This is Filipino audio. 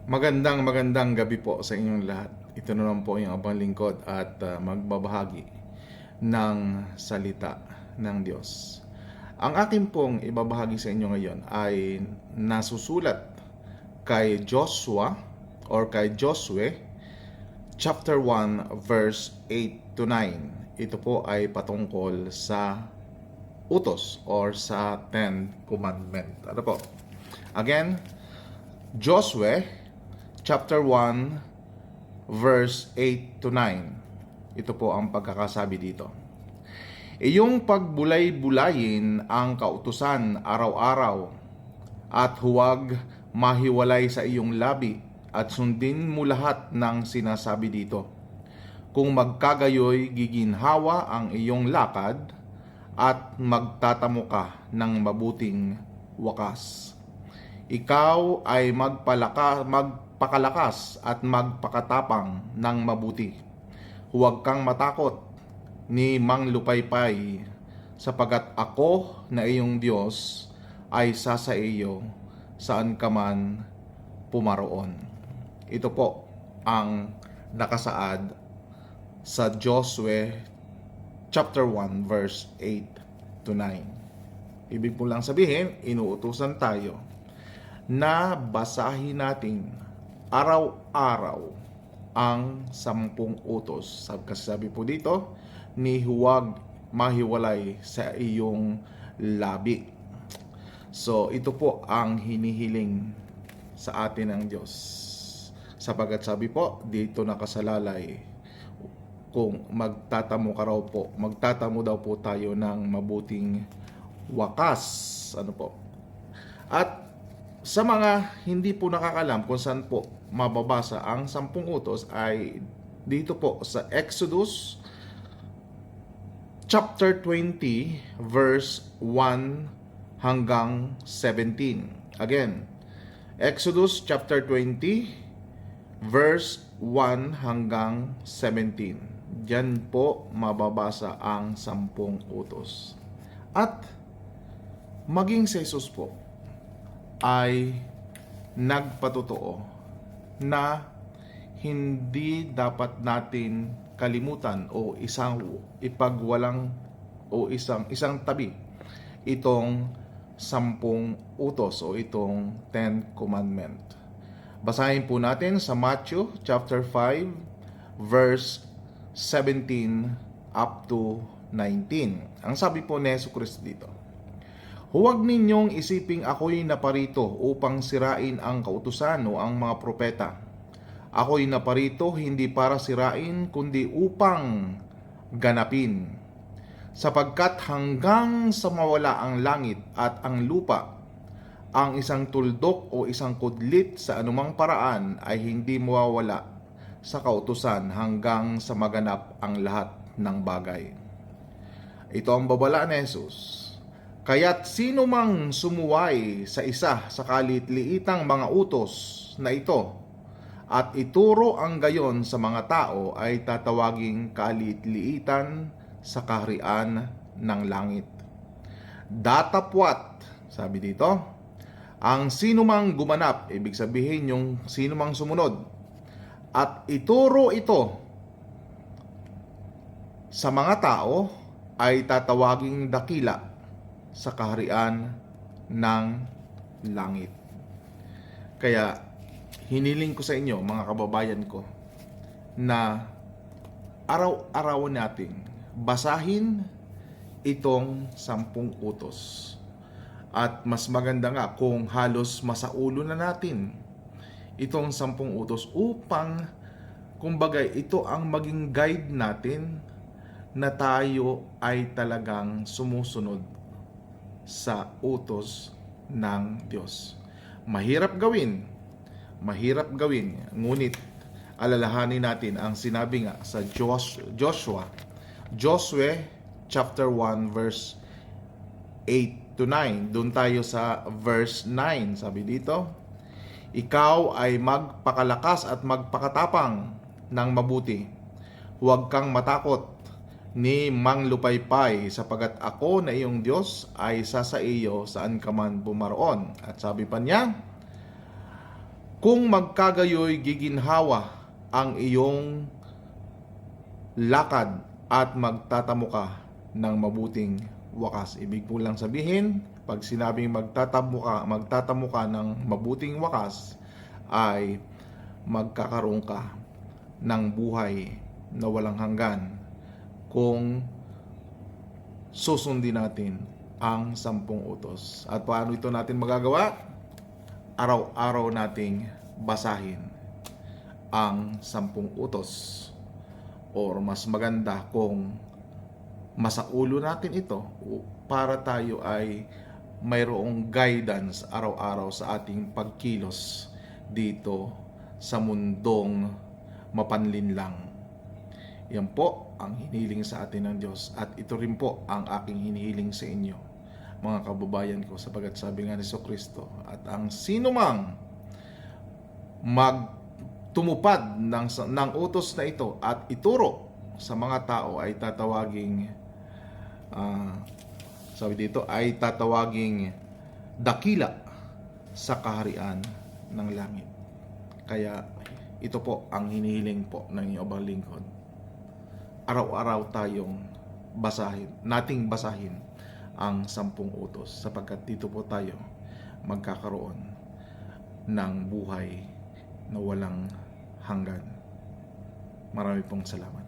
Magandang gabi po sa inyong lahat. Ito na lang po yung abang lingkod at magbabahagi ng salita ng Diyos. Ang akin pong ibabahagi sa inyo ngayon ay nasusulat kay Joshua or kay Josue chapter 1 verse 8 to 9. Ito po ay patungkol sa utos or sa Ten Commandment. Ano po? Again, Josue chapter 1 verse 8 to 9. Ito po ang pagkakasabi dito. Iyong pagbulay-bulayin ang kautusan araw-araw at huwag mahiwalay sa iyong labi at sundin mo lahat ng sinasabi dito. Kung magkagayoy giginhawa ang iyong lakad at magtatamo ka ng mabuting wakas. Ikaw ay magpakalakas at magpakatapang ng mabuti. Huwag kang matakot ni Mang Lupaypay, sapagat ako na iyong Diyos ay sa iyo saan ka man pumaroon. Ito po ang nakasaad sa Josue chapter 1 verse 8 to 9. Ibig po lang sabihin, inuutusan tayo na basahin natin araw-araw ang 10 utos. Kasi sabi po dito, ni huwag mahiwalay sa iyong labi. So ito po ang hinihiling sa atin ng Diyos. Sapagat sabi po, dito nakasalalay, kung magtatamo ka raw po, magtatamo daw po tayo ng mabuting wakas. Ano po? At sa mga hindi po nakakalam kung saan po mababasa ang 10 utos ay dito po sa Exodus chapter 20 verse 1 hanggang 17. Again, Exodus chapter 20 verse 1 hanggang 17. Diyan po mababasa ang 10 utos. At maging si Jesus po ay nagpatotoo na hindi dapat natin kalimutan o isang tabi itong 10 utos o itong 10 commandment. Basahin po natin sa Matthew chapter 5 verse 17 up to 19. Ang sabi po ni Jesucristo dito, huwag ninyong isiping ako'y naparito upang sirain ang kautusan o ang mga propeta. Ako'y naparito hindi para sirain, kundi upang ganapin. Sapagkat hanggang sa mawala ang langit at ang lupa, ang isang tuldok o isang kudlit sa anumang paraan ay hindi mawawala sa kautusan hanggang sa maganap ang lahat ng bagay. Ito ang babala ni Jesus. Kaya't sino mang sumuway sa isa sa kalit-liitang mga utos na ito at ituro ang gayon sa mga tao ay tatawaging kalit-liitan sa kaharian ng langit. Datapwat, sabi dito, ang sino mang gumanap, ibig sabihin yung sino mang sumunod, at ituro ito sa mga tao ay tatawaging dakila sa kaharian ng langit. Kaya hiniling ko sa inyo, mga kababayan ko, na araw-araw nating basahin itong 10 utos. At mas maganda nga kung halos masaulo na natin itong 10 utos upang kumbaga ito ang maging guide natin na tayo ay talagang sumusunod sa utos ng Diyos. Mahirap gawin, ngunit alalahanin natin ang sinabi nga sa Josue chapter 1 verse 8 to 9. Doon tayo sa verse 9. Sabi dito, ikaw ay magpakalakas at magpakatapang ng mabuti. Huwag kang matakot ni Mang Lupaypay, sapagat ako na iyong Diyos ay sa iyo saan ka man bumaroon. At sabi pa niya, Kung magkagayoy giginhawa ang iyong lakad at magtatamo ka ng mabuting wakas. Ibig po lang sabihin, pag sinabing magtatamo ka ng mabuting wakas, ay magkakaroon ka ng buhay na walang hanggan kung susundin natin ang 10 utos. At paano ito natin magagawa? Araw-araw nating basahin ang 10 utos. Or mas maganda kung masaulo natin ito para tayo ay mayroong guidance araw-araw sa ating pagkilos dito sa mundong mapanlinlang. Yan po ang hinihiling sa atin ng Diyos, at ito rin po ang aking hinihiling sa inyo, mga kababayan ko, sapagat sabi nga ni Jesucristo, at ang sinumang magtumupad ng utos na ito at ituro sa mga tao ay tatawaging sabi dito ay tatawaging dakila sa kaharian ng langit. Kaya ito po ang hinihiling po ng inyong abang lingkod. Araw-araw tayong nating basahin ang 10 utos, sapagkat dito po tayo magkakaroon ng buhay na walang hanggan. Marami pong salamat.